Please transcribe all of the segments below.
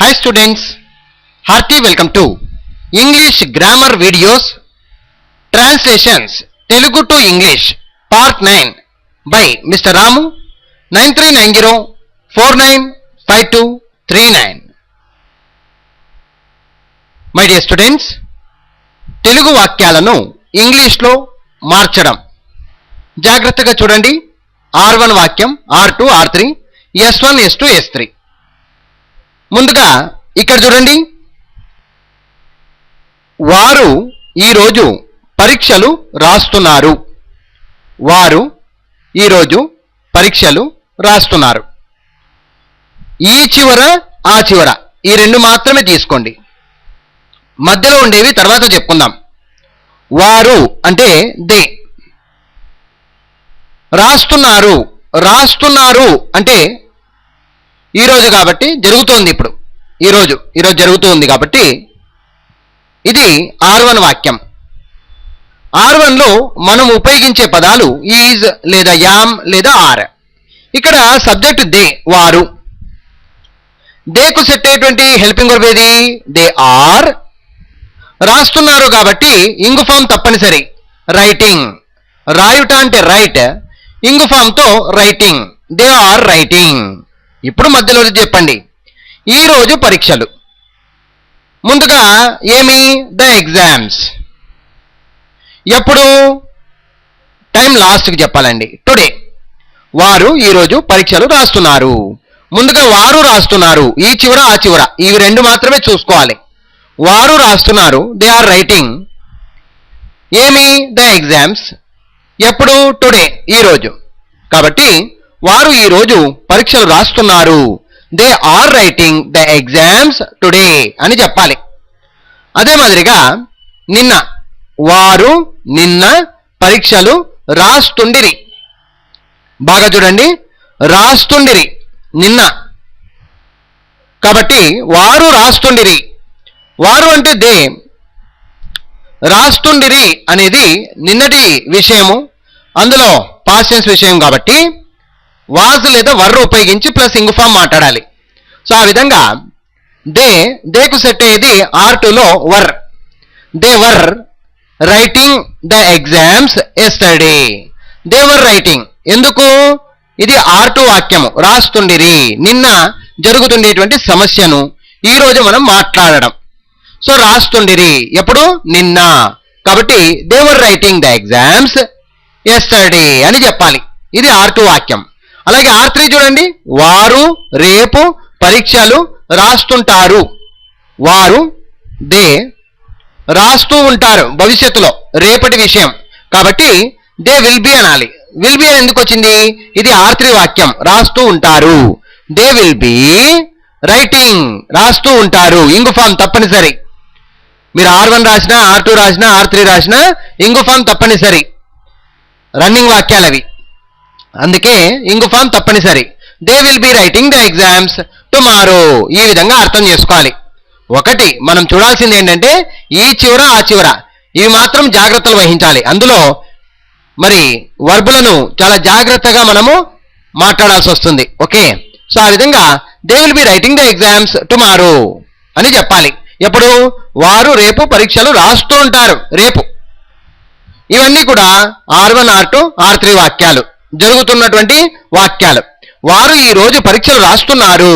Hi students, hearty welcome to English Grammar Videos Translations Telugu to English Part 9 by Mr. Ramu 9390495239. My dear students, Telugu వాక్యాలను ఇంగ్లీష్లో మార్చడం జాగ్రత్తగా చూడండి. R1 వాక్యం, R2, R3, S1, S2, S3. ముందుగా ఇక్కడ చూడండి, వారు ఈరోజు పరీక్షలు రాస్తున్నారు. వారు ఈరోజు పరీక్షలు రాస్తున్నారు. ఈ చివర ఆ చివర ఈ రెండు మాత్రమే తీసుకోండి, మధ్యలో ఉండేవి తర్వాత చెప్పుకుందాం. వారు అంటే దే. రాస్తున్నారు, రాస్తున్నారు అంటే ఈరోజు కాబట్టి జరుగుతోంది. ఇప్పుడు ఈరోజు జరుగుతుంది కాబట్టి ఇది R1 వాక్యం. R1లో మనం ఉపయోగించే పదాలు ఈజ్ లేదా యామ్ లేదా ఆర్. ఇక్కడ సబ్జెక్ట్ దే, వారు. దేకు సెట్ అయ్యేటువంటి హెల్పింగ్ వర్బ్ ఏది? They are. రాస్తున్నారు కాబట్టి ఇంగు ఫామ్ తప్పనిసరి. రైటింగ్, రాయుట అంటే రైట్, ఇంగు ఫామ్తో రైటింగ్. They are writing. ఇప్పుడు మధ్యలో చెప్పండి, ఈరోజు పరీక్షలు. ముందుగా ఏమి? The exams. ఎప్పుడు? టైం లాస్ట్కి చెప్పాలండి, టుడే. వారు ఈరోజు పరీక్షలు రాస్తున్నారు. ముందుగా వారు రాస్తున్నారు, ఈ చివర ఆ చివర ఇవి రెండు మాత్రమే చూసుకోవాలి. వారు రాస్తున్నారు, దే ఆర్ రైటింగ్. ఏమి? The exams. ఎప్పుడు? టుడే, ఈరోజు. కాబట్టి వారు ఈరోజు పరీక్షలు రాస్తున్నారు. They are writing the exams today అని చెప్పాలి. అదే మాదిరిగా నిన్న, వారు నిన్న పరీక్షలు రాస్తుండిరి. బాగా చూడండి, రాస్తుండిరి నిన్న. కాబట్టి వారు రాస్తుండిరి. వారు అంటే దే, రాస్తుండిరి అనేది నిన్నటి విషయము, అందులో పాస్ట్ టెన్స్ విషయం కాబట్టి వాజ్ లేదా వర్ ఉపయోగించి ప్లస్ ఇంగు ఫామ్ మాట్లాడాలి. సో ఆ విధంగా దేకు సెట్ అయ్యేది R2లో were. They were writing the exams yesterday. They were writing. ఎందుకు? ఇది R2 వాక్యము, రాస్తుండిరి. నిన్న జరుగుతుండేటువంటి సమస్యను ఈరోజు మనం మాట్లాడడం. సో రాస్తుండిరి ఎప్పుడు? నిన్న. కాబట్టి they were writing the exams yesterday అని చెప్పాలి. ఇది R2 వాక్యం. అలాగే R3 చూడండి, వారు రేపు పరీక్షలు రాస్తుంటారు. వారు దే రాస్తూ ఉంటారు భవిష్యత్తులో, రేపటి విషయం కాబట్టి దే విల్ బి అనాలి. విల్ బి అని ఎందుకు వచ్చింది? ఇది R3 వాక్యం, రాస్తూ ఉంటారు. దే విల్ బి రైటింగ్, రాస్తూ ఉంటారు. ఇంగు ఫామ్ తప్పనిసరి. మీరు R1 రాసినా, R2 రాసినా, R3 రాసినా ఇంగు ఫామ్ తప్పనిసరి. రన్నింగ్ వాక్యాలు అవి, అందుకే ఇంగు ఫామ్ తప్పనిసరి. They will be writing the exams tomorrow. ఈ విధంగా అర్థం చేసుకోవాలి. ఒకటి మనం చూడాల్సింది ఏంటంటే ఈ చివర ఆ చివర ఇవి మాత్రం జాగ్రత్తలు వహించాలి. అందులో మరి వర్బులను చాలా జాగ్రత్తగా మనము మాట్లాడాల్సి వస్తుంది. ఓకే, సో ఆ విధంగా they will be writing the exams tomorrow అని చెప్పాలి. ఎప్పుడు? వారు రేపు పరీక్షలు రాస్తూ ఉంటారు, రేపు. ఇవన్నీ కూడా R1, R2, R3 వాక్యాలు, జరుగుతున్నటువంటి వాక్యాలు. వారు ఈ రోజు పరీక్షలు రాస్తున్నారు.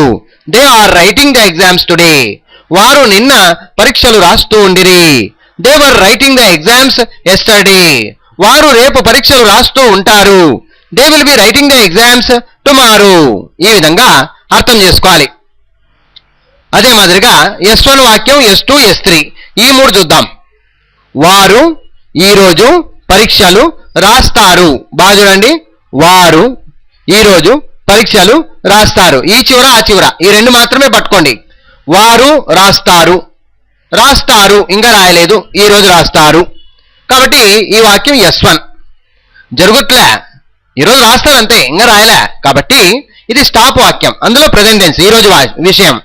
They are writing the exams today. వారు నిన్న పరీక్షలు రాస్తూ ఉండిరి. They were writing the exams yesterday. వారు రేపు పరీక్షలు రాస్తూ ఉంటారు. They will be writing the exams tomorrow. ఈ విధంగా అర్థం చేసుకోవాలి. అదే మాదిరిగా S1 వాక్యం, S2, S3 ఈ మూడు చూద్దాం. వారు ఈరోజు పరీక్షలు రాస్తారు. బాగా చూడండి, వారు ఈరోజు పరీక్షలు రాస్తారు. ఈ చివర ఆ చివర ఈ రెండు మాత్రమే పట్టుకోండి. వారు రాస్తారు, రాస్తారు ఇంకా రాయలేదు, ఈరోజు రాస్తారు. కాబట్టి ఈ వాక్యం S1 జరుగుట్లే, ఈరోజు రాస్తారు అంతే, ఇంకా రాయలే. కాబట్టి ఇది స్టాప్ వాక్యం, అందులో ప్రెజెంట్ టెన్స్, ఈరోజు విషయం.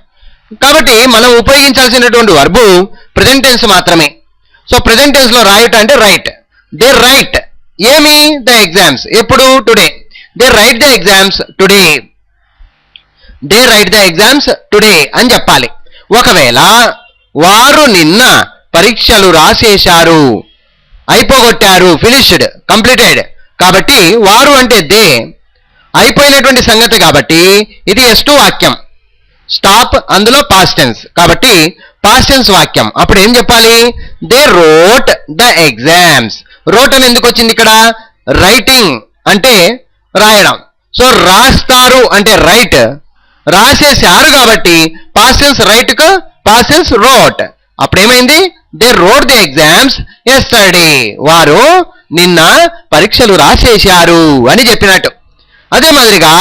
కాబట్టి మనం ఉపయోగించాల్సినటువంటి వర్బు ప్రెజెంట్ టెన్స్ మాత్రమే. సో ప్రెజెంట్ టెన్స్ లో రాయుట అంటే రైట్. దే రైట్ ఏమి? The exams. ఎప్పుడు? Today. They write the exams today. They write the exams today అని చెప్పాలి. ఒకవేళ వారు నిన్న పరీక్షలు రాసేశారు, అయిపోగొట్టారు, ఫినిష్డ్, కంప్లీటెడ్. కాబట్టి వారు అంటే దే అయిపోయినటువంటి సంగతి కాబట్టి ఇది S2 వాక్యం. స్టాప్, అందులో పాస్ట్ టెన్స్ కాబట్టి పాస్ట్ టెన్స్ వాక్యం. అప్పుడు ఏం చెప్పాలి? They wrote the exams. Wrote అని ఎందుకు వచ్చింది ఇక్కడ? రైటింగ్ అంటే రాయడం. సో రాస్తారు అంటే రైట్, రాసేశారు కాబట్టి పాస్ట్ టెన్స్ రైట్ కు పాస్ట్ టెన్స్ రోట్. అప్పుడు ఏమైంది? They wrote the exams yesterday. వారు నిన్న పరీక్షలు రాసేశారు అని చెప్పినట్టు. అదే మాదిరిగా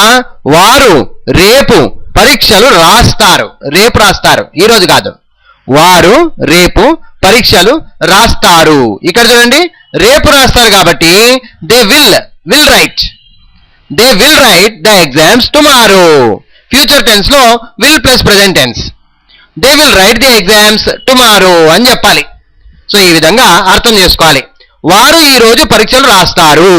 వారు రేపు పరీక్షలు రాస్తారు. రేపు రాస్తారు, ఈ రోజు కాదు. వారు రేపు పరీక్షలు రాస్తారు. ఇక్కడ చూడండి, రేపు రాస్తారు కాబట్టి they will write. They will write the exams tomorrow. Future tense లో will plus present tense. They will write the exams tomorrow అని చెప్పాలి. సో ఈ విధంగా అర్థం చేసుకోవాలి. వారు ఈ రోజు పరీక్షలు రాస్తారు,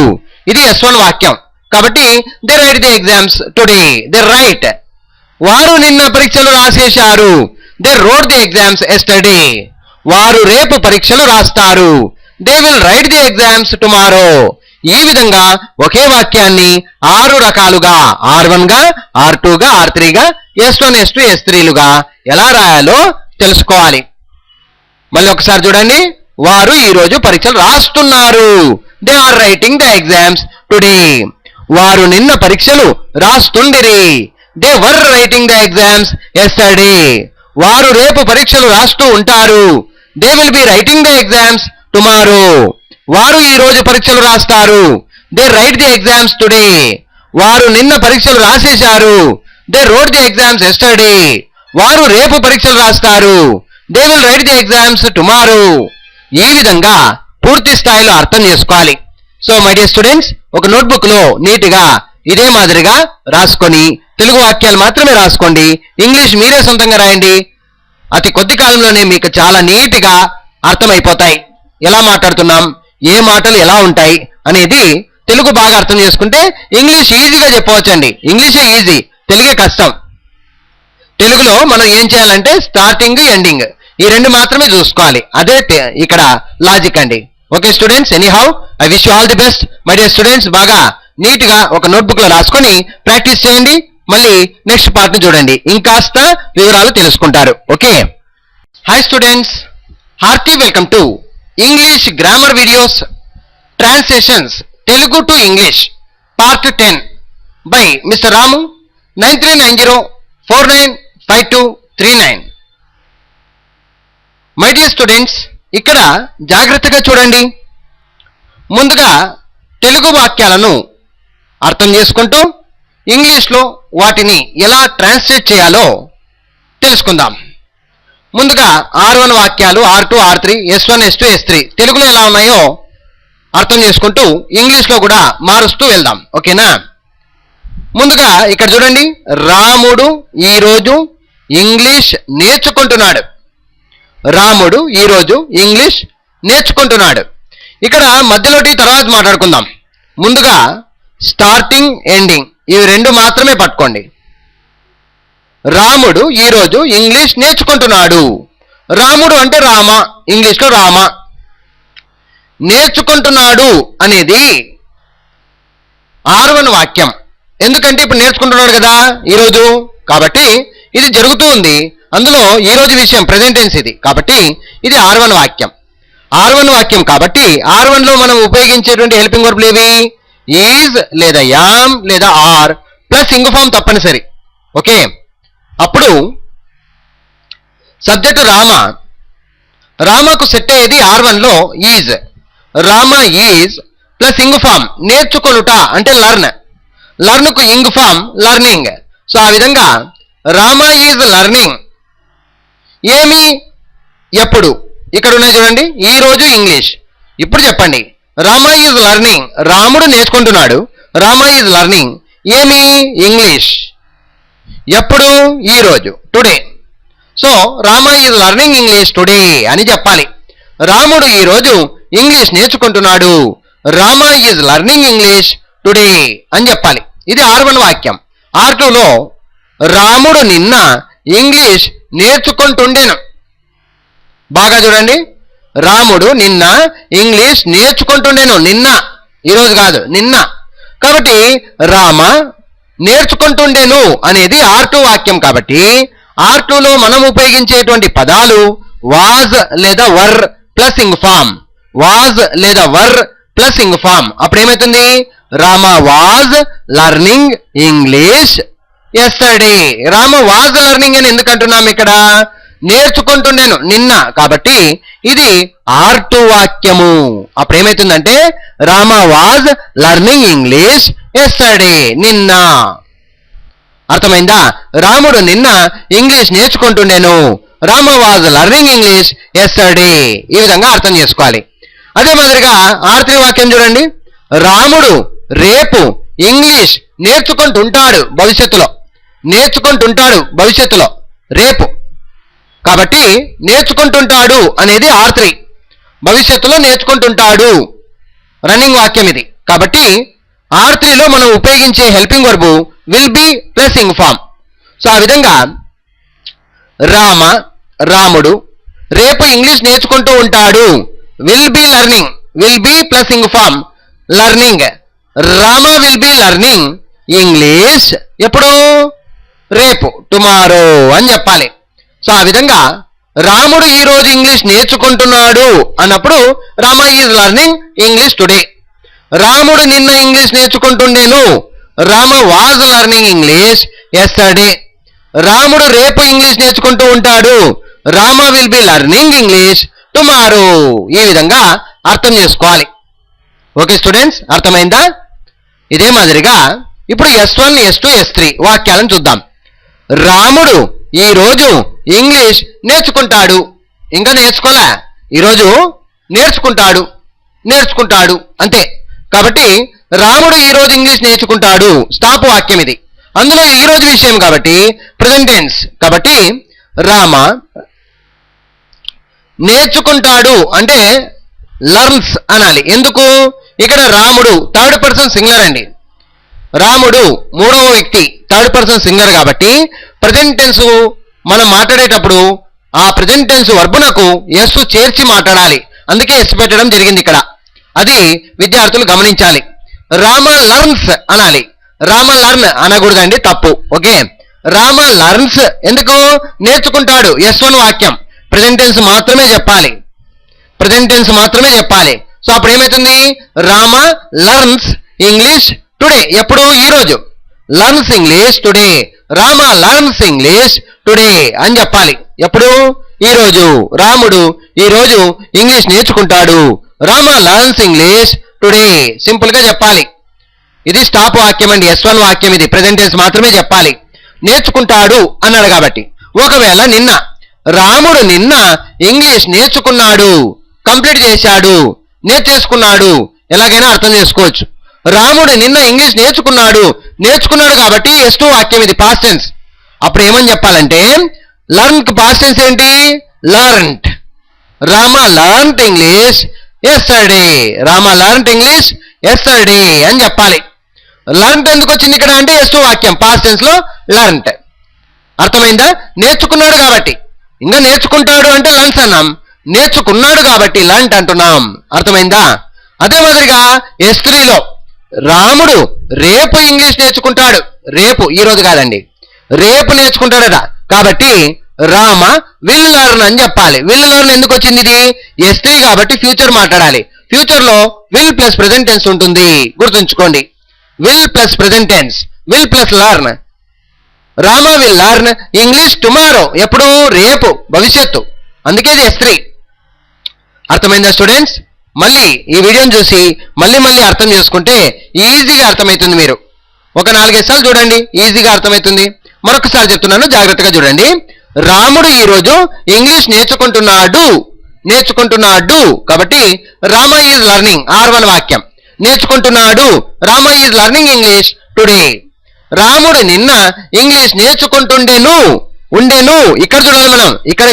ఇది S1 వాక్యం. కాబట్టి they write the exams today. They write. వారు నిన్న పరీక్షలు రాసేశారు, they wrote the exams yesterday. వారు రేపు పరీక్షలు రాస్తారు, they will write the exams tomorrow. ఈ విధంగా ఒకే వాక్యాన్ని 6 రకాలుగా, R1 గా, R2 గా, R3 గా, S1, S2, S3లుగా ఎలా రాయాలో తెలుసుకోవాలి. మళ్ళీ ఒకసారి చూడండి. వారు ఈ రోజు పరీక్షలు రాస్తున్నారు, they are writing the exams today. వారు నిన్న పరీక్షలు రాస్తుండిరి, they were writing the exams yesterday. వారు రేపు పరీక్షలు రాస్తూ ఉంటారు, they will be writing the exams tomorrow. వారు ఈ రోజు పరీక్షలు రాస్తారు, they write the exams today. వారు నిన్న పరీక్షలు రాసేశారు, they wrote the exams yesterday. వారు రేపు పరీక్షలు రాస్తారు, they will write the exams tomorrow. ఈ విధంగా పూర్తి స్థాయిలో అర్థం చేసుకోవాలి. సో మై డియర్ స్టూడెంట్స్, ఒక నోట్బుక్ లో నీట్గా ఇదే మాదిరిగా రాసుకొని తెలుగు వాక్యాలు మాత్రమే రాసుకోండి. ఇంగ్లీష్ మీరే సొంతంగా రాయండి. అతి కొద్ది కాలంలోనే మీకు చాలా నీట్గా అర్థమైపోతాయి. ఎలా మాట్లాడుతున్నాం, ఏ మాటలు ఎలా ఉంటాయి అనేది తెలుగు బాగా అర్థం చేసుకుంటే ఇంగ్లీష్ ఈజీగా చెప్పవచ్చండి. ఇంగ్లీషే ఈజీ, తెలుగే కష్టం. తెలుగులో మనం ఏం చేయాలంటే స్టార్టింగ్, ఎండింగ్ ఈ రెండు మాత్రమే చూసుకోవాలి. అదే ఇక్కడ లాజిక్ అండి. Okay students, anyhow I wish you all the best. My dear students, బాగా నీట్గా ఒక నోట్బుక్ లో రాసుకొని ప్రాక్టీస్ చేయండి. మళ్ళీ నెక్స్ట్ పార్ట్ ని చూడండి, ఇంకాస్త వివరాలు తెలుసుకుంటారు. Okay, hi students, hearty welcome to English grammar videos translations Telugu to English part 10 by mister Ramu 9390495239. My dear students, ఇక్కడ జాగ్రత్తగా చూడండి. ముందుగా తెలుగు వాక్యాలను అర్థం చేసుకుంటూ ఇంగ్లీష్లో వాటిని ఎలా ట్రాన్స్లేట్ చేయాలో తెలుసుకుందాం. ముందుగా R1 వాక్యాలు, R2, R3, S1, S2, S3 తెలుగులో ఎలా ఉన్నాయో అర్థం చేసుకుంటూ ఇంగ్లీష్లో కూడా మారుస్తూ వెళ్దాం. ఓకేనా? ముందుగా ఇక్కడ చూడండి, రాముడు ఈరోజు ఇంగ్లీష్ నేర్చుకుంటున్నాడు. రాముడు ఈరోజు ఇంగ్లీష్ నేర్చుకుంటున్నాడు. ఇక్కడ మధ్యలోటి తర్వాత మాట్లాడుకుందాం. ముందుగా స్టార్టింగ్, ఎండింగ్ ఇవి రెండు మాత్రమే పట్టుకోండి. రాముడు ఈరోజు ఇంగ్లీష్ నేర్చుకుంటున్నాడు. రాముడు అంటే రామ, ఇంగ్లీష్లో రామ. నేర్చుకుంటున్నాడు అనేది R1 వాక్యం. ఎందుకంటే ఇప్పుడు నేర్చుకుంటున్నాడు కదా ఈరోజు, కాబట్టి ఇది జరుగుతూ ఉంది. అందులో ఈరోజు విషయం ప్రెజెంట్ టెన్స్ ఇది, కాబట్టి ఇది R1 వాక్యం. R1 వాక్యం కాబట్టి R1 లో మనం ఉపయోగించేటువంటి హెల్పింగ్ వర్బ్లు ఏవి? ఈజ్ లేదా యామ్ లేదా ఆర్ ప్లస్ ఇంగ్ ఫామ్ తప్పనిసరి. ఓకే, అప్పుడు సబ్జెక్టు రామ. రామకు సెట్ అయ్యేది R1 లో is. Rama is plus ing form నేర్చుకొనుట అంటే లర్న్. లర్న్కు ఇంగ్ ఫామ్ లర్నింగ్. సో ఆ విధంగా రామ ఈజ్ లర్నింగ్. ఏమి, ఎప్పుడు? ఇక్కడ ఉన్నాయి చూడండి, ఈరోజు ఇంగ్లీష్. ఇప్పుడు చెప్పండి, రామ ఈజ్ లర్నింగ్, రాముడు నేర్చుకుంటున్నాడు. రామ ఈజ్ లర్నింగ్ ఏమి? ఇంగ్లీష్. ఎప్పుడు? ఈరోజు, today. So Rama is learning English today అని చెప్పాలి. రాముడు ఈరోజు ఇంగ్లీష్ నేర్చుకుంటున్నాడు. Rama is learning English today అని చెప్పాలి. ఇది R1 వాక్యం. R2లో రాముడు నిన్న ఇంగ్లీష్ నేర్చుకుంటుండెను. బాగా చూడండి, రాముడు నిన్న ఇంగ్లీష్ నేర్చుకుంటుండెను. నిన్న, ఈరోజు కాదు, నిన్న. కాబట్టి రామ నేర్చుకుంటుండెను అనేది R2 వాక్యం. కాబట్టి R2లో మనం ఉపయోగించేటువంటి పదాలు వాజ్ లేదా were plus ing form. Was లేదా వర్ ప్లస్ ఇంగ్ ఫామ్. అప్పుడు ఏమవుతుంది? Rama was learning English yesterday. Rama was learning అని ఎందుకంటున్నాం ఇక్కడ? నేర్చుకుంటుండేను నిన్న. కాబట్టి ఇది R2 వాక్యము. అప్పుడు ఏమవుతుందంటే Rama was learning English yesterday, నిన్న. అర్థమైందా? రాముడు నిన్న ఇంగ్లీష్ నేర్చుకుంటుండేను. Rama was learning English yesterday. ఈ విధంగా అర్థం చేసుకోవాలి. అదే మాదిరిగా R3 వాక్యం చూడండి. రాముడు రేపు ఇంగ్లీష్ నేర్చుకుంటుంటాడు భవిష్యత్తులో. నేర్చుకుంటుంటాడు భవిష్యత్తులో, రేపు. కాబట్టి నేర్చుకుంటుంటాడు అనేది R3. భవిష్యత్తులో నేర్చుకుంటుంటాడు, రన్నింగ్ వాక్యం ఇది. కాబట్టి R3లో మనం ఉపయోగించే helping verb will be plus ing form. So ఆ విధంగా రాముడు రేపు ఇంగ్లీష్ నేర్చుకుంటూ ఉంటాడు. Will be learning, will be plus ing form learning. Rama will be learning English ఎప్పుడు? రేపు, టుమారో అని చెప్పాలి. సో ఆ విధంగా రాముడు ఈ రోజు ఇంగ్లీష్ నేర్చుకుంటున్నాడు అన్నప్పుడు Rama is learning English today. రాముడు నిన్న ఇంగ్లీష్ నేర్చుకుంటుండేను. Rama was learning English yesterday. రాముడు రేపు ఇంగ్లీష్ నేర్చుకుంటూ ఉంటాడు. Rama will be learning English tomorrow. ఈ విధంగా అర్థం చేసుకోవాలి. ఓకే స్టూడెంట్స్, అర్థమైందా? ఇదే మాదిరిగా ఇప్పుడు S1, S2, S3 వాక్యాలను చూద్దాం. రాముడు ఈరోజు ఇంగ్లీష్ నేర్చుకుంటాడు. ఇంకా నేర్చుకోలే, ఈరోజు నేర్చుకుంటాడు. నేర్చుకుంటాడు అంతే. కాబట్టి రాముడు ఈరోజు ఇంగ్లీష్ నేర్చుకుంటాడు స్టాప్ వాక్యం ఇది. అందులో ఈరోజు విషయం కాబట్టి ప్రెజెంట్ టెన్స్. కాబట్టి రామ నేర్చుకుంటాడు అంటే లర్న్స్ అనాలి. ఎందుకు? ఇక్కడ రాముడు థర్డ్ పర్సన్ సింగులర్ అండి. రాముడు మూడవ వ్యక్తి థర్డ్ పర్సన్ సింగులర్ కాబట్టి ప్రెజెంట్ టెన్స్ మనం మాట్లాడేటప్పుడు ఆ ప్రెజెంట్ టెన్స్ వర్బునకు ఎస్ చేర్చి మాట్లాడాలి. అందుకే ఎస్ పెట్టడం జరిగింది ఇక్కడ. అది విద్యార్థులు గమనించాలి. రామ లర్న్స్ అనాలి. రామ లర్న్ అనకూడదండి, తప్పు. ఓకే, రామ లర్న్స్ ఎందుకు? నేర్చుకుంటాడు, S1 వాక్యం. ప్రెజెంట్ టెన్స్ మాత్రమే చెప్పాలి. ప్రెజెంట్ టెన్స్ మాత్రమే చెప్పాలి. సో అప్పుడు ఏమవుతుంది? Rama learns English today. ఎప్పుడు? ఈరోజు. Learns English today. Rama learns English today అని చెప్పాలి. ఎప్పుడు? ఈరోజు. రాముడు ఈరోజు ఇంగ్లీష్ నేర్చుకుంటాడు. Rama learns English today. Simple గా చెప్పాలి. ఇది స్టాప్ వాక్యం అండి, S1 వాక్యం ఇది. ప్రెజెంట్ టెన్స్ మాత్రమే చెప్పాలి. నేర్చుకుంటాడు అన్నాడు కాబట్టి. ఒకవేళ నిన్న రాముడు నిన్న ఇంగ్లీష్ నేర్చుకున్నాడు, కంప్లీట్ చేశాడు, నేర్చేసుకున్నాడు, ఎలాగైనా అర్థం చేసుకోవచ్చు. రాముడు నిన్న ఇంగ్లీష్ నేర్చుకున్నాడు కాబట్టి S2 వాక్యం ఇది, పాస్ట్ టెన్స్. అప్పుడు ఏమని చెప్పాలంటే లర్న్ కి పాస్ట్ టెన్స్ ఏంటి? Learned. Rama learned English yesterday. Rama learned English yesterday అని చెప్పాలి. లర్న్డ్ ఎందుకు వచ్చింది ఇక్కడ అంటే S2 వాక్యం, పాస్ట్ టెన్స్ లో లర్న్డ్. అర్థమైందా? నేర్చుకున్నాడు కాబట్టి. ఇంకా నేర్చుకుంటాడు అంటే లర్న్స్ అన్నాం. నేర్చుకున్నాడు కాబట్టి లర్న్డ్ అంటున్నాం. అర్థమైందా? అదే మాదిరిగా S3లో రాముడు రేపు ఇంగ్లీష్ నేర్చుకుంటాడు. రేపు, ఈరోజు కాదండి, రేపు నేర్చుకుంటాడట. కాబట్టి రామ విల్ లర్న్ అని చెప్పాలి. విల్ లర్న్ ఎందుకు వచ్చింది? ఇది S3 కాబట్టి ఫ్యూచర్ మాట్లాడాలి. ఫ్యూచర్ లో విల్ ప్లస్ ప్రెజెంట్ టెన్స్ ఉంటుంది, గుర్తుంచుకోండి. Will plus present tense, will plus learn. Rama will learn English tomorrow. ఎప్పుడు? రేపు, భవిష్యత్తు. అందుకే ఇది S3. అర్థమైందా స్టూడెంట్స్? మళ్ళీ ఈ వీడియోని చూసి మళ్ళీ అర్థం చేసుకుంటే ఈజీగా అర్థమవుతుంది. మీరు ఒక 4-5 సార్లు చూడండి, ఈజీగా అర్థమవుతుంది. మరొకసారి చెప్తున్నాను, జాగ్రత్తగా చూడండి. రాముడు ఈరోజు ఇంగ్లీష్ నేర్చుకుంటున్నాడు కాబట్టి రామ ఈజ్ లర్నింగ్, R1 వాక్యం. నేర్చుకుంటున్నాడు, Rama is learning English today. రాముడు నిన్న ఇంగ్లీష్ నేర్చుకుంటుండేను. ఇక్కడ చూడాలి మనం, ఇక్కడ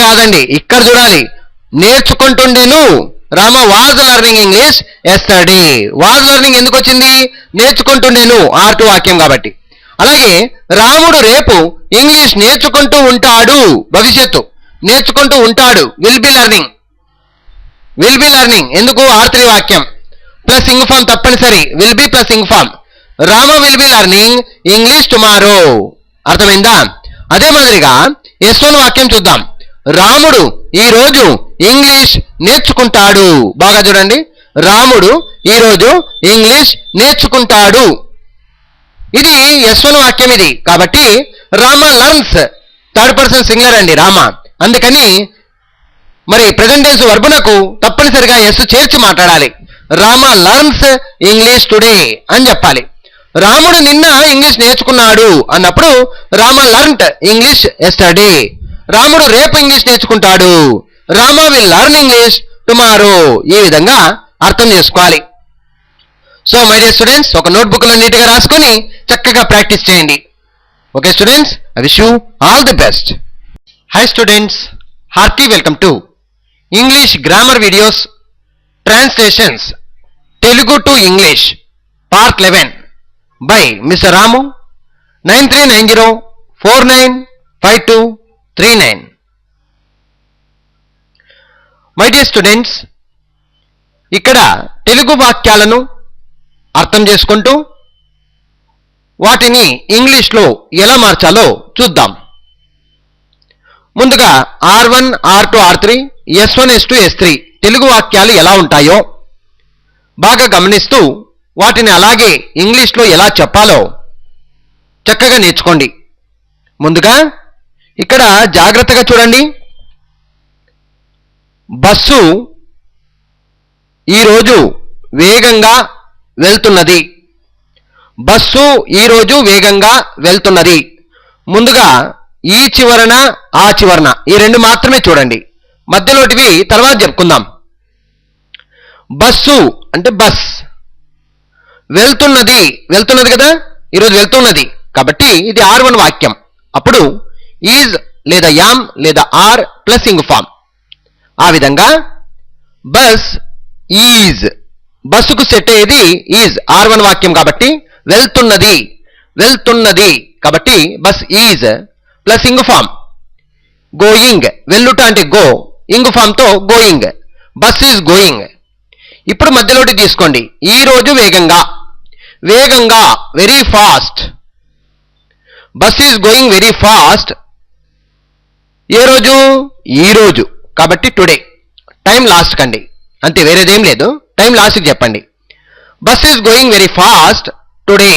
కాదండి, ఇక్కడ చూడాలి. నేర్చుకుంటుండేను. Rama was learning English yesterday. Was learning ఎందుకు వచ్చింది? నేర్చుకుంటుండేను, R2 వాక్యం కాబట్టి. అలాగే రాముడు రేపు ఇంగ్లీష్ నేర్చుకుంటూ ఉంటాడు, భవిష్యత్తు నేర్చుకుంటూ ఉంటాడు, will be learning. Will be learning ఎందుకు? R3 వాక్యం ప్లస్ ఇంగ్ ఫామ్ తప్పనిసరి, will be plus ing form. Rama will be learning English tomorrow. అర్థమైందా? అదే మాదిరిగా S1 వాక్యం చూద్దాం. రాముడు ఈరోజు ఇంగ్లీష్ నేర్చుకుంటాడు. బాగా చూడండి, రాముడు ఈరోజు ఇంగ్లీష్ నేర్చుకుంటాడు. ఇది S1 వాక్యం ఇది. కాబట్టి Rama learns, third person singular అండి రామ. అందుకని మరి ప్రెజెంట్ టెన్స్ వర్బునకు తప్పనిసరిగా ఎస్ చేర్చి మాట్లాడాలి. రామ లర్న్స్ ఇంగ్లీష్ టుడే అని చెప్పాలి. రాముడు నిన్న ఇంగ్లీష్ నేర్చుకున్నాడు అన్నప్పుడు రామ లర్న్ట్ ఇంగ్లీష్ ఎస్టర్డే. రాముడు రేపు ఇంగ్లీష్ నేర్చుకుంటాడు, Rama will learn English tomorrow. ఈ విధంగా అర్థం చేసుకోవాలి. సో మై డియర్ స్టూడెంట్స్, ఒక నోట్బుక్లో నీట్గా రాసుకొని చక్కగా ప్రాక్టీస్ చేయండి. Okay students, I wish you all the best. High students, hearty welcome to English grammar videos translations Telugu to English part 11 by Mr. Ramu 9390495239. My dear students, ఇక్కడ తెలుగు వాక్యాలను అర్థం చేసుకుంటూ వాటిని ఇంగ్లీష్లో ఎలా మార్చాలో చూద్దాం. ముందుగా R1, R2, R3, S1, S2, S3 Telugu వాక్యాలు ఎలా ఉంటాయో బాగా గమనిస్తూ వాటిని అలాగే ఇంగ్లీష్లో ఎలా చెప్పాలో చక్కగా నేర్చుకోండి. ముందుగా ఇక్కడ జాగ్రత్తగా చూడండి. బస్సు ఈరోజు వేగంగా వెళ్తున్నది. బస్సు ఈరోజు వేగంగా వెళ్తున్నది. ముందుగా ఈ చివరన ఆ చివరన ఈ రెండు మాత్రమే చూడండి, మధ్యలోటివి తర్వాత చెప్పుకుందాం. బస్సు అంటే బస్, వెళ్తున్నది వెళ్తున్నది కదా, ఈరోజు వెళ్తున్నది కాబట్టి ఇది R1 వాక్యం. అప్పుడు ఈజ్ లేదా యామ్ లేదా ఆర్ ప్లస్ ఇంగ్ ఫామ్. ఆ విధంగా బస్ ఈజ్, బస్సుకు సెట్ అయ్యేది ఈజ్, R1 వాక్యం కాబట్టి వెళ్తున్నది వెళ్తున్నది కాబట్టి bus is plus ing form. Going, వెళ్ళుట అంటే గో, ఇంగ్ ఫామ్తో గోయింగ్, బస్ ఈజ్ గోయింగ్. ఇప్పుడు మధ్యలోటి తీసుకోండి. ఈ రోజు వేగంగా, వేగంగా very fast, bus is going very fast. ఏ రోజు? ఈ రోజు కాబట్టి టుడే. టైం లాస్ట్ కండి, అంతే, వేరేదేం లేదు. టైం లాస్ట్కి చెప్పండి. Bus is going very fast today.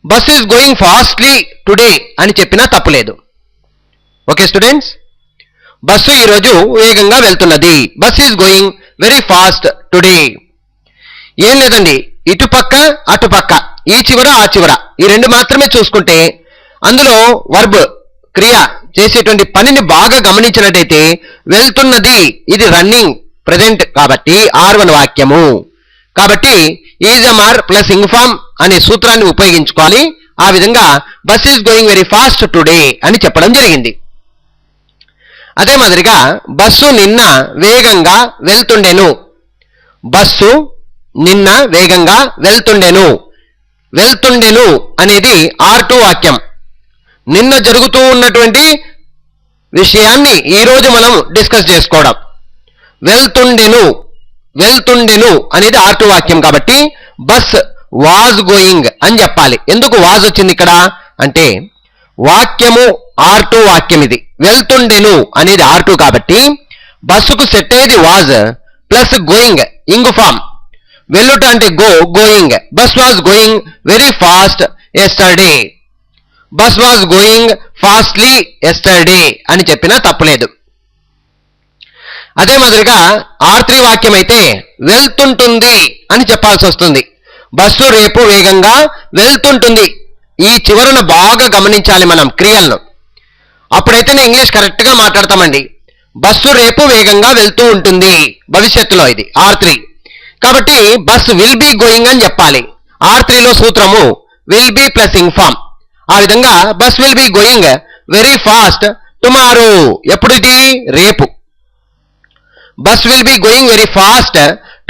Bus is going fastly today అని చెప్పినా తప్పులేదు. ఓకే స్టూడెంట్స్, బస్సు ఈరోజు వేగంగా వెళ్తున్నది. Bus is going very fast today. ఏం లేదండి, ఇటుపక్క అటుపక్క, ఈ చివర ఆ చివర, ఈ రెండు మాత్రమే చూసుకుంటే అందులో వర్బ్ క్రియ చేసేటువంటి పనిని బాగా గమనించినట్టయితే వెళ్తున్నది ఇది రన్నింగ్ ప్రెజెంట్ కాబట్టి R1 వాక్యము. కాబట్టి is am are plus ing form అనే సూత్రాన్ని ఉపయోగించుకోవాలి. ఆ విధంగా bus is going very fast today అని చెప్పడం జరిగింది. అదే మాదిరిగా బస్సు నిన్న వేగంగా వెళ్తుండెను. బస్సు నిన్న వేగంగా వెళ్తుండెను. వెళ్తుండెను అనేది R2 వాక్యం. నిన్న జరుగుతూ ఉన్నటువంటి విషయాన్ని ఈరోజు మనం డిస్కస్ చేసుకోవడం. వెళ్తుండెను, వెళ్తుండెను అనేది R2 వాక్యం కాబట్టి బస్ వాజ్ గోయింగ్ అని చెప్పాలి. ఎందుకు వాజ్ వచ్చింది ఇక్కడ అంటే వాక్యము R2 వాక్యం ఇది. వెళ్తుండెను అనేది R2 కాబట్టి బస్సుకు సెట్ అయ్యేది was plus going ing form. వెళ్ళుట అంటే go, going. Bus was going very fast yesterday. Bus was going fastly yesterday అని చెప్పినా తప్పులేదు. అదే మాదిరిగా R3 వాక్యం అయితే వెళ్తుంటుంది అని చెప్పాల్సి వస్తుంది. బస్సు రేపు వేగంగా వెళ్తుంటుంది. ఈ చివరన బాగా గమనించాలి మనం క్రియలను, అప్పుడైతేనే ఇంగ్లీష్ కరెక్ట్గా మాట్లాడతామండి. బస్సు రేపు వేగంగా వెళ్తూ ఉంటుంది భవిష్యత్తులో, ఇది R3 కాబట్టి బస్ విల్ బీ గోయింగ్ అని చెప్పాలి. R3లో సూత్రము will be plus ing form. ఆ విధంగా bus will be going very fast tomorrow. ఎప్పుడు ఇది? రేపు. Bus will be going very fast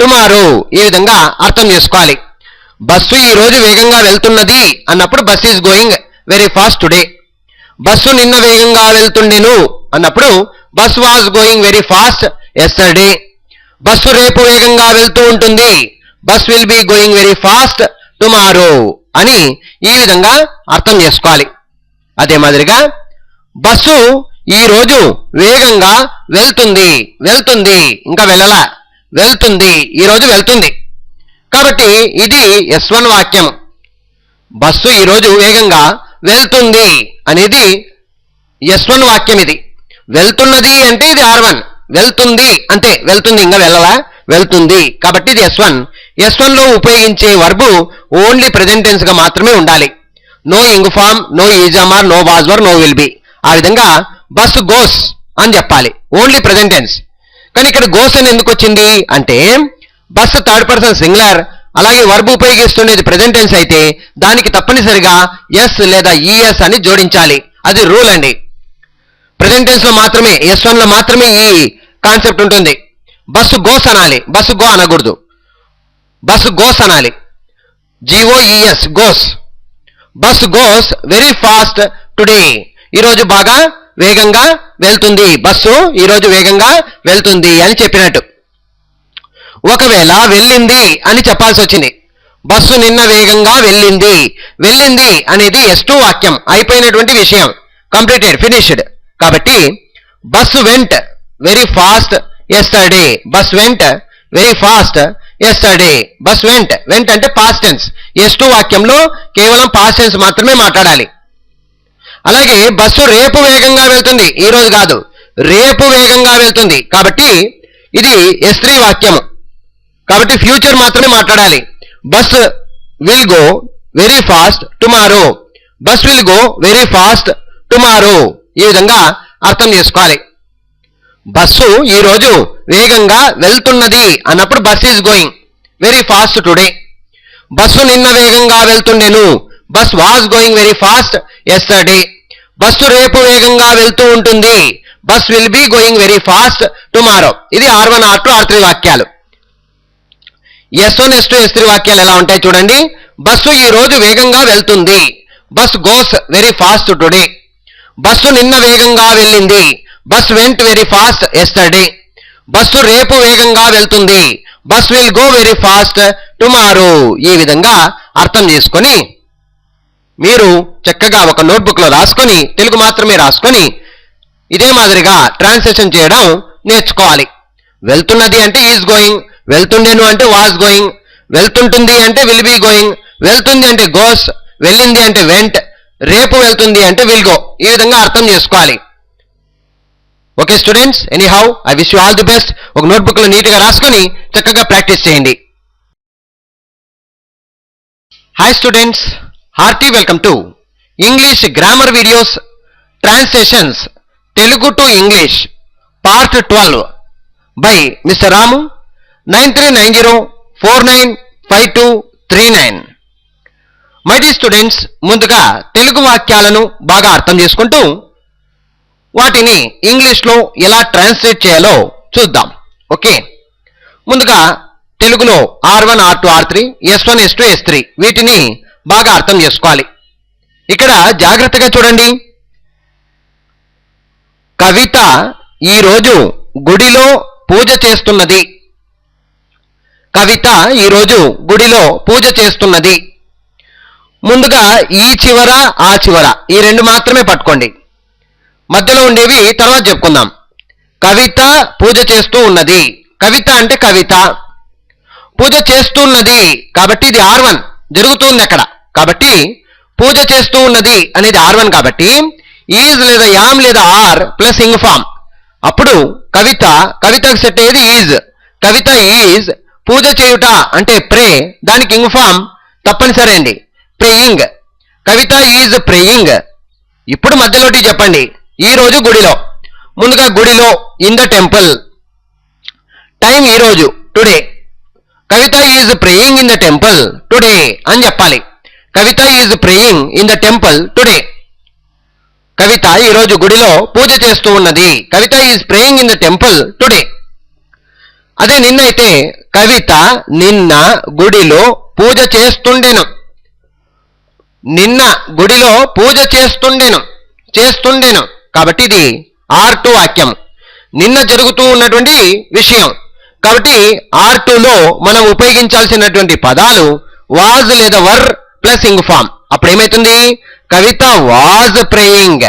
tomorrow. ఈ విధంగా అర్థం చేసుకోవాలి. బస్సు ఈ రోజు వేగంగా వెళ్తున్నది అన్నప్పుడు bus is going very fast today. Bus నిన్న వేగంగా వెళ్తుండెను అన్నప్పుడు bus was going very fast yesterday. Bus రేపు వేగంగా వెళ్తూ ఉంటుంది, bus will be going very fast tomorrow అని ఈ విధంగా అర్థం చేసుకోవాలి. అదే మాదిరిగా బస్సు ఈ రోజు వేగంగా వెళ్తుంది, వెళ్తుంది ఇంకా వెళ్ళలా, వెళ్తుంది ఈ రోజు వెళ్తుంది. కాబట్టి ఇది S1 వాక్యం. బస్సు ఈరోజు వేగంగా వెళ్తుంది అనేది S1 వాక్యం. ఇది వెళ్తున్నది అంటే ఇది R1, వెళ్తుంది అంతే, వెళ్తుంది ఇంకా వెళ్ళలా, వెళ్తుంది కాబట్టి ఇది S1. S1లో ఉపయోగించే వర్బు ఓన్లీ ప్రెజెంట్ టెన్స్ గా మాత్రమే ఉండాలి. No ing form, no is am are, no was were, no will be. ఆ విధంగా బస్సు గోస్ అని చెప్పాలి, ఓన్లీ ప్రెజెంట్ టెన్స్. కానీ ఇక్కడ గోస్ అని ఎందుకు వచ్చింది అంటే బస్సు థర్డ్ పర్సన్ సింగులర్, అలాగే వర్బ్ ఉపయోగిస్తున్నది ప్రెజెంట్ టెన్స్ అయితే దానికి తప్పనిసరిగా ఎస్ లేదా ఈఎస్ అని జోడించాలి. అది రూల్ అండి. ప్రెజెంట్ టెన్స్ లో మాత్రమే, S1 లో మాత్రమే ఈ కాన్సెప్ట్ ఉంటుంది. బస్సు గోస్ అనాలి, బస్సు గో అనకూడదు. బస్సు గోస్ అనాలి, GOES goes. Bus goes very fast today, ఈరోజు బాగా వేగంగా వెళ్తుంది, బస్సు ఈరోజు వేగంగా వెళ్తుంది అని చెప్పినట్టు. ఒకవేళ వెళ్ళింది అని చెప్పాల్సి వచ్చింది, బస్సు నిన్న వేగంగా వెళ్ళింది. వెళ్ళింది అనేది S2 వాక్యం, అయిపోయినటువంటి విషయం, కంప్లీటెడ్, ఫినిష్డ్. కాబట్టి bus went very fast yesterday, bus went very fast yesterday. Bus vent, vent అంటే పాస్ట్ టెన్స్. S2 వాక్యంలో కేవలం పాస్ట్ టెన్స్ మాత్రమే మాట్లాడాలి. అలాగే బస్సు రేపు వేగంగా వెళ్తుంది, ఈ రోజు కాదు, రేపు వేగంగా వెళ్తుంది. కాబట్టి ఇది S3 వాక్యము. కాబట్టి ఫ్యూచర్ మాత్రమే మాట్లాడాలి. Bus will go very fast tomorrow, bus will go very fast tomorrow. ఈ విధంగా అర్థం చేసుకోవాలి. బస్సు ఈరోజు వేగంగా వెళ్తున్నది అన్నప్పుడు bus is going very fast today. Bus నిన్న వేగంగా వెళ్తుండెను, bus was going very fast yesterday. Bus రేపు వేగంగా వెళ్తూ ఉంటుంది, bus will be going very fast tomorrow. ఇది R1, R2, R3 వాక్యాలు. S1, S2, S3 వాక్యాలు ఎలా ఉంటాయి చూడండి. బస్సు ఈ రోజు వేగంగా వెళ్తుంది, bus goes very fast today. Bus నిన్న వేగంగా వెళ్ళింది, bus went very fast yesterday. Bus రేపు వేగంగా వెళ్తుంది, bus will go very fast tomorrow. ఈ విధంగా అర్థం చేసుకొని మీరు చక్కగా ఒక నోట్బుక్లో రాసుకొని, తెలుగు మాత్రమే రాసుకొని ఇదే మాదిరిగా ట్రాన్స్లేషన్ చేయడం నేర్చుకోవాలి. వెళ్తున్నది అంటే ఈజ్ గోయింగ్, వెళ్తుండేను అంటే వాజ్ గోయింగ్, వెళ్తుంటుంది అంటే విల్ బి గోయింగ్, వెళ్తుంది అంటే గోస్, వెళ్ళింది అంటే వెంట్, రేపు వెళ్తుంది అంటే విల్ గో. ఈ విధంగా అర్థం చేసుకోవాలి. Okay students, anyhow I wish you all the best. ఒక నోట్బుక్లో నీట్గా రాసుకొని చక్కగా ప్రాక్టీస్ చేయండి. Hi students, hearty welcome to English grammar videos translations Telugu to English part 12 by mister Ramu 9390495239. My dear students, ముందుగా తెలుగు వాక్యాలను బాగా అర్థం చేసుకుంటూ వాటిని ఇంగ్లీష్లో ఎలా ట్రాన్స్లేట్ చేయాలో చూద్దాం. ఓకే, ముందుగా తెలుగులో R1, R2, R3, S1, S2, S3 వీటిని బాగా అర్థం చేసుకోవాలి. ఇక్కడ జాగ్రత్తగా చూడండి. కవిత ఈరోజు గుడిలో పూజ చేస్తున్నది. కవిత ఈరోజు గుడిలో పూజ చేస్తున్నది. ముందుగా ఈ చివర ఆ చివర ఈ రెండు మాత్రమే పట్టుకోండి, మధ్యలో ఉండేవి తర్వాత చెప్పుకుందాం. కవిత పూజ చేస్తూ ఉన్నది. కవిత అంటే కవిత, పూజ చేస్తున్నది కాబట్టి ఇది R1, జరుగుతుంది అక్కడ. కాబట్టి పూజ చేస్తూ ఉన్నది అనేది R1 కాబట్టి ఈజ్ లేదా యామ్ లేదా ఆర్ ప్లస్ ఇంగ్ ఫామ్. అప్పుడు కవిత, కవితకు సెట్ అయ్యేది ఈజ్. కవిత ఈజ్ పూజ చేయుట అంటే ప్రే, దానికి ఇంగ్ ఫామ్ తప్పనిసరి అండి, ప్రేయింగ్. Kavitha is praying. ఇప్పుడు మధ్యలోటి చెప్పండి. ఈ రోజు గుడిలో, ముందుగా గుడిలో ఇన్ ద టెంపుల్, టైం ఈ రోజు today. Kavitha is praying in the temple today అని చెప్పాలి. Kavitha is praying in the temple today. Kavitha ఈరోజు గుడిలో పూజ చేస్తూ ఉన్నది. Kavitha is praying in the temple today. అదే నిన్న అయితే కవిత నిన్న గుడిలో పూజ చేస్తుండెను. నిన్న గుడిలో పూజ చేస్తుండెను. చేస్తుండెను. కాబట్టి ఇది R2 వాక్యం, నిన్న జరుగుతూ ఉన్నటువంటి విషయం. కాబట్టి R2లో మనం ఉపయోగించాల్సినటువంటి పదాలు వాజ్ లేదా వర్ ప్లస్ ఇంగ్ ఫామ్. అప్పుడు ఏమైతుంది? Kavitha was praying.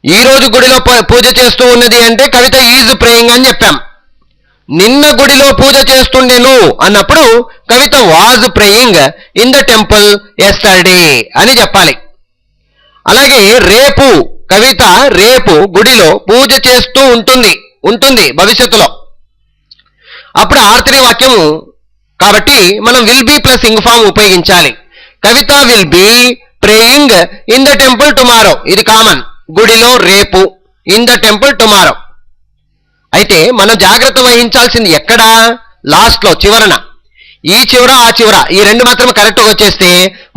ఈ రోజు గుడిలో పూజ చేస్తూ ఉన్నది అంటే కవిత ఈజ్ ప్రేయింగ్ అని చెప్పాం. నిన్న గుడిలో పూజ చేస్తుండెను అన్నప్పుడు Kavitha was praying in the temple yesterday అని చెప్పాలి. అలాగే రేపు, కవిత రేపు గుడిలో పూజ చేస్తూ ఉంటుంది భవిష్యత్తులో. అప్పుడు R3 వాక్యము కాబట్టి మనం will be plus ing form ఉపయోగించాలి. Kavitha will be praying in the temple tomorrow. ఇది కామన్, గుడిలో రేపు, ఇన్ ద టెంపుల్ టుమారో. అయితే మనం జాగ్రత్త వహించాల్సింది ఎక్కడా? లాస్ట్లో, చివరన. ఈ చివర ఆ చివర ఈ రెండు మాత్రం కరెక్ట్గా వచ్చేస్తే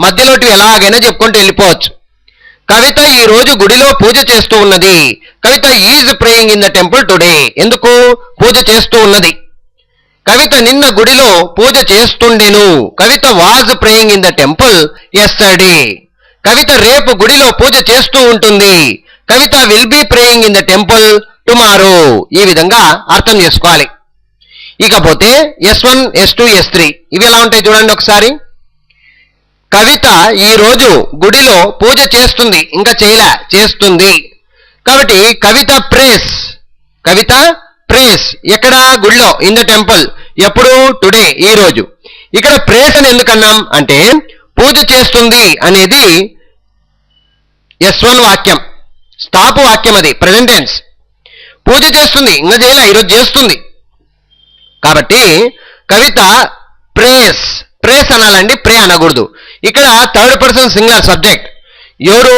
మధ్యలోటి ఎలాగైనా చెప్పుకుంటూ వెళ్ళిపోవచ్చు. కవిత ఈ రోజు గుడిలో పూజ చేస్తూ ఉన్నది. Kavitha is praying in the temple today. ఎందుకు? పూజ చేస్తూ ఉన్నది. కవిత నిన్న గుడిలో పూజ చేస్తుండెను. Kavitha was praying in the temple yesterday. Kavitha రేపు గుడిలో పూజ చేస్తూ ఉంటుంది. Kavitha will be praying in the temple tomorrow. ఈ విధంగా అర్థం చేసుకోవాలి. ఇకపోతే S1, S2, S3 ఇవి ఎలా ఉంటాయి చూడండి ఒకసారి. కవిత ఈ రోజు గుడిలో పూజ చేస్తుంది, ఇంకా చేస్తుంది. కాబట్టి కవిత ప్రేస్, కవిత ప్రేస్ ఎక్కడ? గుడిలో, ఇన్ ద టెంపుల్. ఎప్పుడు? టుడే, ఈ రోజు. ఇక్కడ ప్రేస్ అని ఎందుకన్నాం అంటే పూజ చేస్తుంది అనేది S1 వాక్యం, స్టాప్ వాక్యం, అది ప్రెజెంట్ టెన్స్. పూజ చేస్తుంది, ఇంకా చేయలే, ఈరోజు చేస్తుంది. కాబట్టి కవిత ప్రేస్, ప్రేస్ అనాలండి, ప్రే అనకూడదు. ఇక్కడ థర్డ్ పర్సన్ సింగులర్ సబ్జెక్ట్. ఎవరు?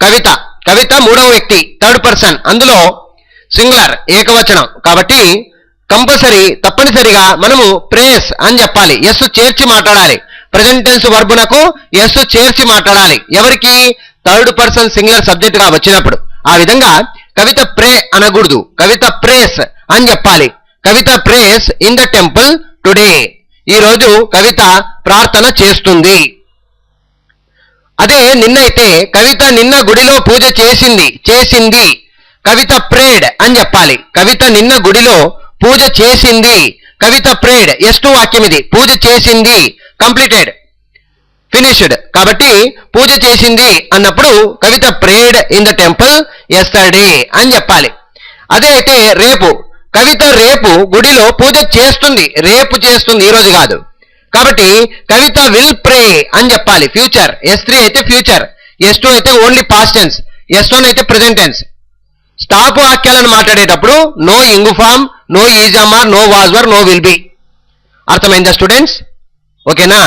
కవిత. కవిత మూడవ వ్యక్తి, థర్డ్ పర్సన్, అందులో సింగులర్ ఏకవచనం. కాబట్టి కంపల్సరీ, తప్పనిసరిగా మనము ప్రేస్ అని చెప్పాలి. ఎస్ చేర్చి మాట్లాడాలి. ప్రెజెంట్ టెన్స్ వర్బునకు ఎస్ చేర్చి మాట్లాడాలి. ఎవరికి? థర్డ్ పర్సన్ సింగులర్ సబ్జెక్ట్ గా వచ్చినప్పుడు. ఆ విధంగా కవిత ప్రే అనకూడదు, కవిత ప్రేస్ అని చెప్పాలి. Kavitha prays in the temple today. ఈ రోజు కవిత ప్రార్థన చేస్తుంది. అదే నిన్నైతే కవిత నిన్న గుడిలో పూజ చేసింది. కవిత ప్రేడ్ అని చెప్పాలి. కవిత నిన్న గుడిలో పూజ చేసింది. కవిత ప్రేడ్ S2 వాక్యం ఇది. పూజ చేసింది, కంప్లీటెడ్, ఫినిష్డ్. కాబట్టి పూజ చేసింది అన్నప్పుడు Kavitha prayed in the temple yesterday అని చెప్పాలి. అదే అయితే రేపు, కవిత రేపు గుడిలో పూజ చేస్తుంది. రేపు చేస్తుంది, ఈరోజు కాదు. కాబట్టి కవిత విల్ ప్రే అని చెప్పాలి. ఫ్యూచర్. S3 అయితే ఫ్యూచర్, S2 అయితే ఓన్లీ పాస్ట్ టెన్స్, S1 అయితే ప్రెజెంట్ టెన్స్. స్టాప్ వాక్యాలను మాట్లాడేటప్పుడు no ing form, no is am are, no was were, no will be. అర్థమైందా స్టూడెంట్స్? ఓకేనా?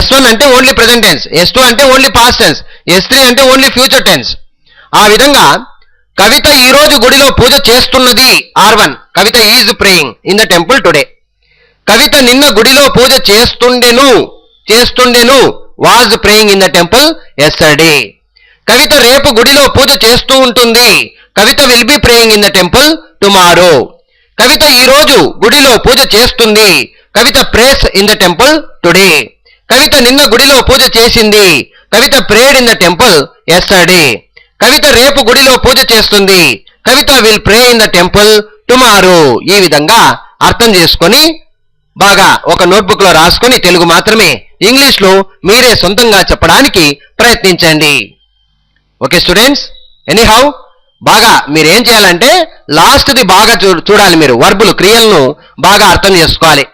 S1 అంటే ఓన్లీ ప్రెజెంట్ టెన్స్, S2 అంటే ఓన్లీ పాస్ట్ టెన్స్, S3 అంటే ఓన్లీ ఫ్యూచర్ టెన్స్. ఆ విధంగా కవిత ఈ రోజు గుడిలో పూజ చేస్తున్నది R1. Kavitha is praying in the temple today. Kavitha నిన్న గుడిలో పూజ చేస్తుండెను was praying in the temple yesterday. Kavitha రేపు గుడిలో పూజ చేస్తూ ఉంటుంది. Kavitha will be praying in the temple tomorrow. Kavitha ఈ రోజు గుడిలో పూజ చేస్తుంది. Kavitha prays in the temple today. Kavitha నిన్న గుడిలో పూజ చేసింది. Kavitha prayed in the temple yesterday. Kavitha రేపు గుడిలో పూజ చేస్తుంది. Kavitha will pray in the temple tomorrow. ఈ విధంగా అర్థం చేసుకొని బాగా ఒక నోట్బుక్ లో రాసుకొని తెలుగు మాత్రమే ఇంగ్లీష్ లో మీరే సొంతంగా చెప్పడానికి ప్రయత్నించండి. ఓకే స్టూడెంట్స్, ఎనీహౌ బాగా మీరేం చేయాలంటే లాస్ట్ది బాగా చూడాలి. మీరు వర్బులు, క్రియలను బాగా అర్థం చేసుకోవాలి.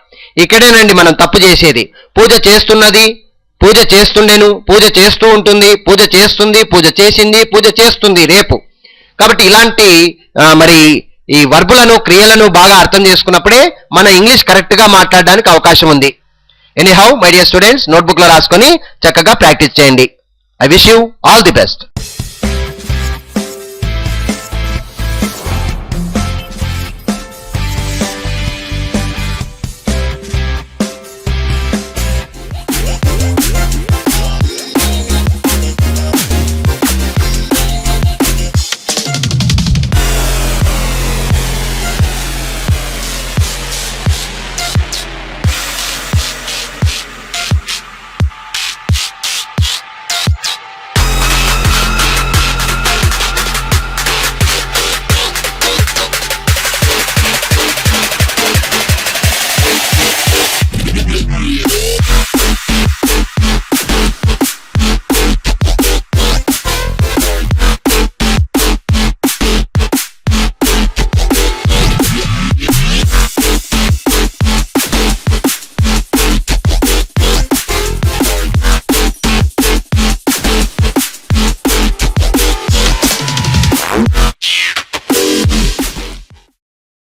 ఇక్కడేనండి మనం తప్పు చేసేది. పూజ చేస్తున్నది, పూజ చేస్తుండెను, పూజ చేస్తూ ఉంటుంది, పూజ చేస్తుంది, పూజ చేసింది, పూజ చేస్తుంది రేపు. కాబట్టి ఇలాంటి మరి ఈ వర్బులను, క్రియలను బాగా అర్థం చేసుకున్నప్పుడే మన ఇంగ్లీష్ కరెక్ట్ గా మాట్లాడడానికి అవకాశం ఉంది. Anyhow my dear students, notebook లో రాసుకొని చక్కగా ప్రాక్టీస్ చేయండి. I wish you all the best.